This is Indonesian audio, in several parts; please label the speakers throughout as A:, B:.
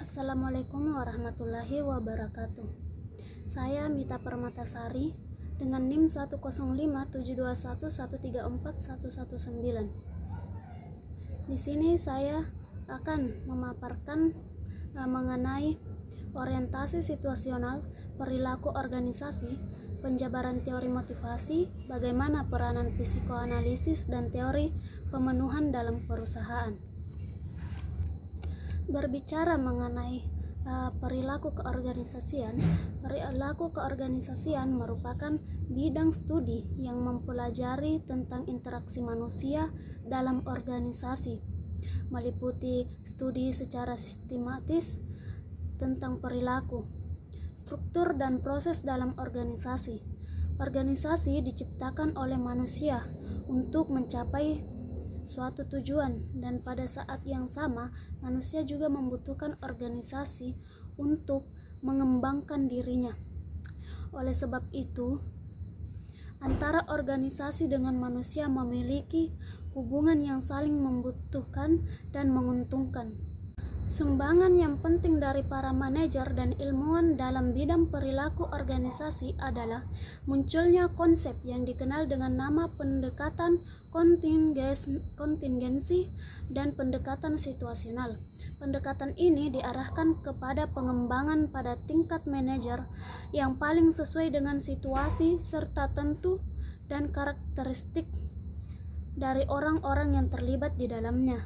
A: Assalamualaikum warahmatullahi wabarakatuh. Saya Mita Permatasari dengan NIM 1057211341119. Di sini saya akan memaparkan mengenai orientasi situasional, perilaku organisasi, penjabaran teori motivasi, bagaimana peranan psikoanalisis dan teori pemenuhan dalam perusahaan. Berbicara mengenai perilaku keorganisasian merupakan bidang studi yang mempelajari tentang interaksi manusia dalam organisasi, meliputi studi secara sistematis tentang perilaku, struktur dan proses dalam organisasi. Organisasi diciptakan oleh manusia untuk mencapai suatu tujuan, dan pada saat yang sama manusia juga membutuhkan organisasi untuk mengembangkan dirinya. Oleh sebab itu, antara organisasi dengan manusia memiliki hubungan yang saling membutuhkan dan menguntungkan. Sumbangan yang penting dari para manajer dan ilmuwan dalam bidang perilaku organisasi adalah munculnya konsep yang dikenal dengan nama pendekatan kontingensi dan pendekatan situasional. Pendekatan ini diarahkan kepada pengembangan pada tingkat manajer yang paling sesuai dengan situasi serta tentu dan karakteristik dari orang-orang yang terlibat di dalamnya.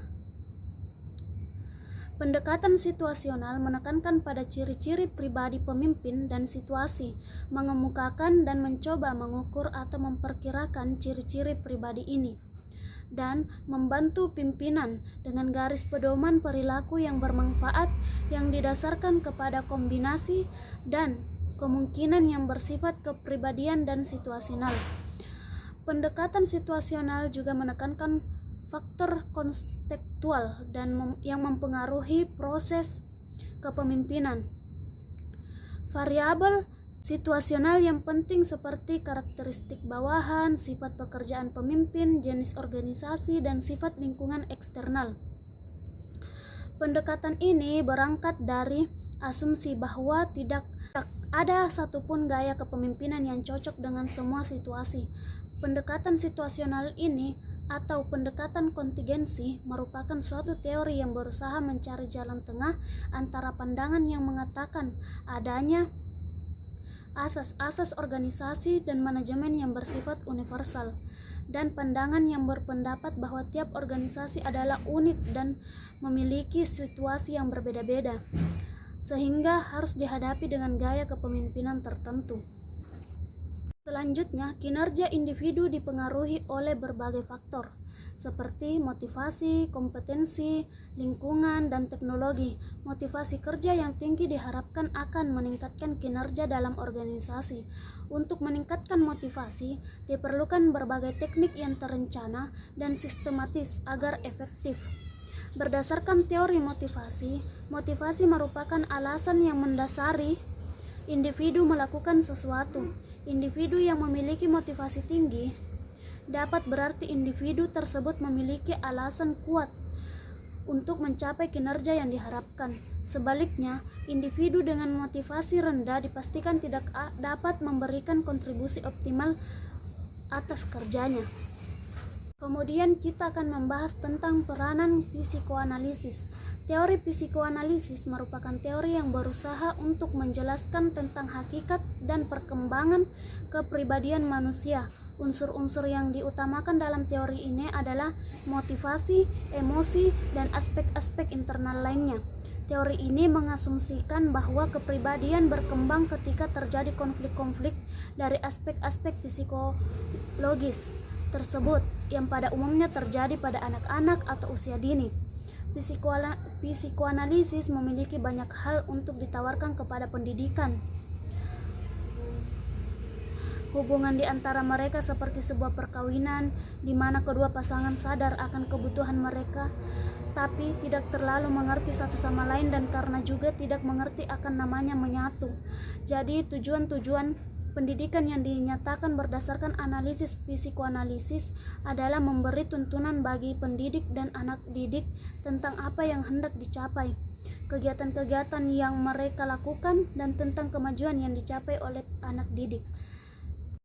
A: Pendekatan situasional menekankan pada ciri-ciri pribadi pemimpin dan situasi, mengemukakan dan mencoba mengukur atau memperkirakan ciri-ciri pribadi ini, dan membantu pimpinan dengan garis pedoman perilaku yang bermanfaat yang didasarkan kepada kombinasi dan kemungkinan yang bersifat kepribadian dan situasional. Pendekatan situasional juga menekankan faktor kontekstual dan yang mempengaruhi proses kepemimpinan. Variabel situasional yang penting seperti karakteristik bawahan, sifat pekerjaan pemimpin, jenis organisasi, dan sifat lingkungan eksternal. Pendekatan ini berangkat dari asumsi bahwa tidak ada satupun gaya kepemimpinan yang cocok dengan semua situasi. Pendekatan situasional ini atau pendekatan kontingensi merupakan suatu teori yang berusaha mencari jalan tengah antara pandangan yang mengatakan adanya asas-asas organisasi dan manajemen yang bersifat universal, dan pandangan yang berpendapat bahwa tiap organisasi adalah unik dan memiliki situasi yang berbeda-beda, sehingga harus dihadapi dengan gaya kepemimpinan tertentu. Selanjutnya, kinerja individu dipengaruhi oleh berbagai faktor, seperti motivasi, kompetensi, lingkungan, dan teknologi. Motivasi kerja yang tinggi diharapkan akan meningkatkan kinerja dalam organisasi. Untuk meningkatkan motivasi, diperlukan berbagai teknik yang terencana dan sistematis agar efektif. Berdasarkan teori motivasi, motivasi merupakan alasan yang mendasari individu melakukan sesuatu. Individu yang memiliki motivasi tinggi dapat berarti individu tersebut memiliki alasan kuat untuk mencapai kinerja yang diharapkan. Sebaliknya, individu dengan motivasi rendah dipastikan tidak dapat memberikan kontribusi optimal atas kerjanya. Kemudian kita akan membahas tentang peranan psikoanalisis. Teori psikoanalisis merupakan teori yang berusaha untuk menjelaskan tentang hakikat dan perkembangan kepribadian manusia. Unsur-unsur yang diutamakan dalam teori ini adalah motivasi, emosi, dan aspek-aspek internal lainnya. Teori ini mengasumsikan bahwa kepribadian berkembang ketika terjadi konflik-konflik dari aspek-aspek psikologis tersebut yang pada umumnya terjadi pada anak-anak atau usia dini. Psikoanalisis memiliki banyak hal untuk ditawarkan kepada pendidikan. Hubungan di antara mereka seperti sebuah perkawinan di mana kedua pasangan sadar akan kebutuhan mereka, tapi tidak terlalu mengerti satu sama lain, dan karena juga tidak mengerti akan namanya menyatu. Jadi tujuan-tujuan pendidikan yang dinyatakan berdasarkan analisis psikoanalisis adalah memberi tuntunan bagi pendidik dan anak didik tentang apa yang hendak dicapai. kegiatan-kegiatan yang mereka lakukan, dan tentang kemajuan yang dicapai oleh anak didik.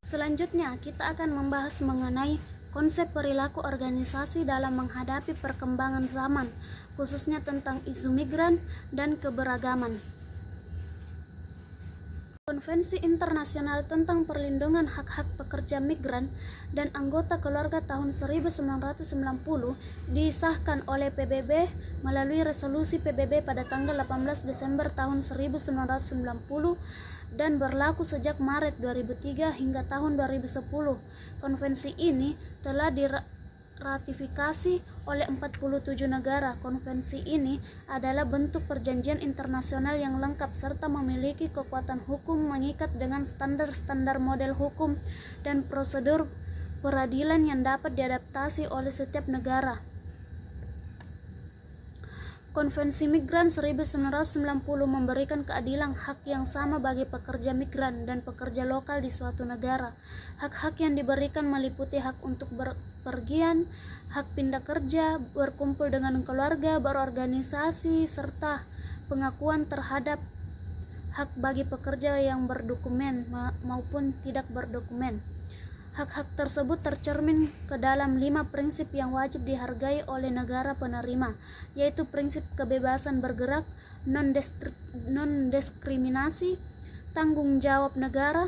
A: Selanjutnya, kita akan membahas mengenai konsep perilaku organisasi dalam menghadapi perkembangan zaman, khususnya tentang isu migran dan keberagaman. Konvensi Internasional tentang Perlindungan Hak-Hak Pekerja Migran dan Anggota Keluarga tahun 1990 disahkan oleh PBB melalui resolusi PBB pada tanggal 18 Desember tahun 1990 dan berlaku sejak Maret 2003 hingga tahun 2010. Konvensi ini telah diratifikasi oleh 47 negara. Konvensi ini adalah bentuk perjanjian internasional yang lengkap serta memiliki kekuatan hukum mengikat dengan standar-standar model hukum dan prosedur peradilan yang dapat diadaptasi oleh setiap negara. Konvensi Migran 1990 memberikan keadilan hak yang sama bagi pekerja migran dan pekerja lokal di suatu negara. Hak-hak yang diberikan meliputi hak untuk berpergian, hak pindah kerja, berkumpul dengan keluarga, berorganisasi, serta pengakuan terhadap hak bagi pekerja yang berdokumen maupun tidak berdokumen. Hak-hak tersebut tercermin ke dalam 5 prinsip yang wajib dihargai oleh negara penerima, yaitu prinsip kebebasan bergerak, non-diskriminasi, tanggung jawab negara,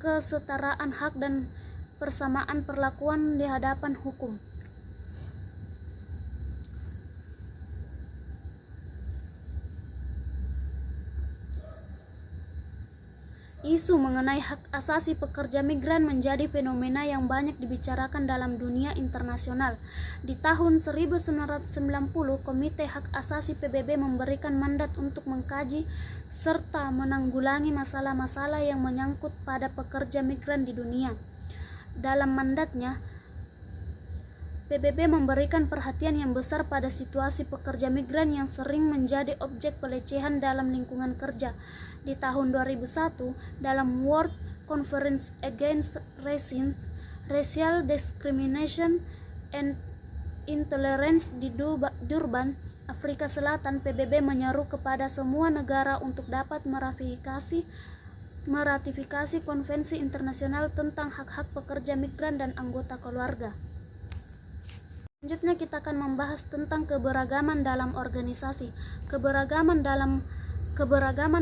A: kesetaraan hak dan persamaan perlakuan di hadapan hukum. Isu mengenai hak asasi pekerja migran menjadi fenomena yang banyak dibicarakan dalam dunia internasional. Di tahun 1990, Komite Hak Asasi PBB memberikan mandat untuk mengkaji serta menanggulangi masalah-masalah yang menyangkut pada pekerja migran di dunia. Dalam mandatnya, PBB memberikan perhatian yang besar pada situasi pekerja migran yang sering menjadi objek pelecehan dalam lingkungan kerja. Di tahun 2001, dalam World Conference Against Racial Discrimination and Intolerance di Durban, Afrika Selatan, PBB menyeru kepada semua negara untuk dapat meratifikasi Konvensi Internasional tentang Hak-Hak Pekerja Migran dan Anggota Keluarga. Selanjutnya kita akan membahas tentang keberagaman dalam organisasi. Keberagaman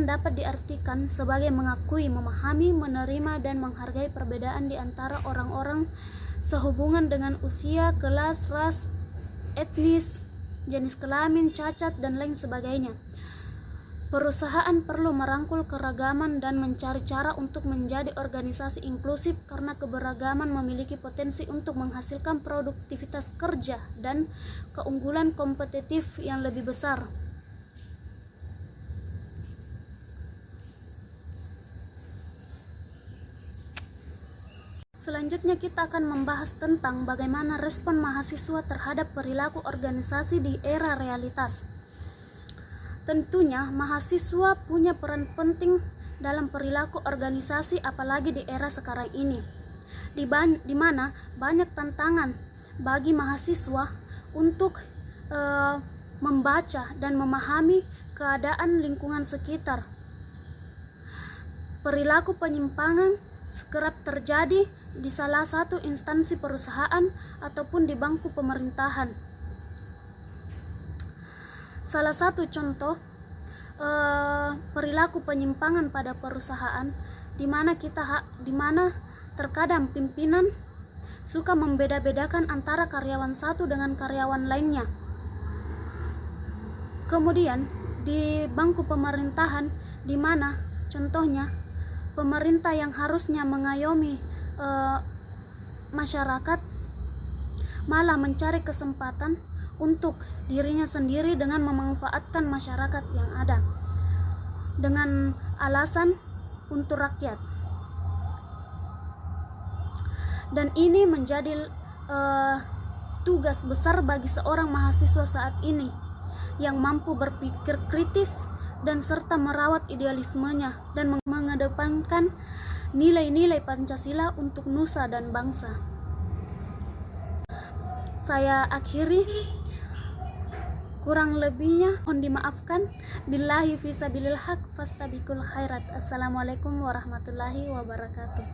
A: dapat diartikan sebagai mengakui, memahami, menerima, dan menghargai perbedaan di antara orang-orang sehubungan dengan usia, kelas, ras, etnis, jenis kelamin, cacat, dan lain sebagainya. Perusahaan perlu merangkul keragaman dan mencari cara untuk menjadi organisasi inklusif karena keberagaman memiliki potensi untuk menghasilkan produktivitas kerja dan keunggulan kompetitif yang lebih besar. Selanjutnya kita akan membahas tentang bagaimana respon mahasiswa terhadap perilaku organisasi di era realitas. Tentunya mahasiswa punya peran penting dalam perilaku organisasi apalagi di era sekarang ini, di mana banyak tantangan bagi mahasiswa untuk membaca dan memahami keadaan lingkungan sekitar. Perilaku penyimpangan kerap terjadi di salah satu instansi perusahaan ataupun di bangku pemerintahan. Salah satu contoh perilaku penyimpangan pada perusahaan di mana terkadang pimpinan suka membeda-bedakan antara karyawan satu dengan karyawan lainnya. Kemudian di bangku pemerintahan di mana contohnya pemerintah yang harusnya mengayomi masyarakat malah mencari kesempatan untuk dirinya sendiri dengan memanfaatkan masyarakat yang ada dengan alasan untuk rakyat. Dan ini menjadi tugas besar bagi seorang mahasiswa saat ini yang mampu berpikir kritis dan serta merawat idealismenya dan mengedepankan nilai-nilai Pancasila untuk nusa dan bangsa. Saya akhiri Kurang lebihnya mohon dimaafkan. Billahi fisabilil haq fastabiqul khairat. Assalamualaikum warahmatullahi wabarakatuh.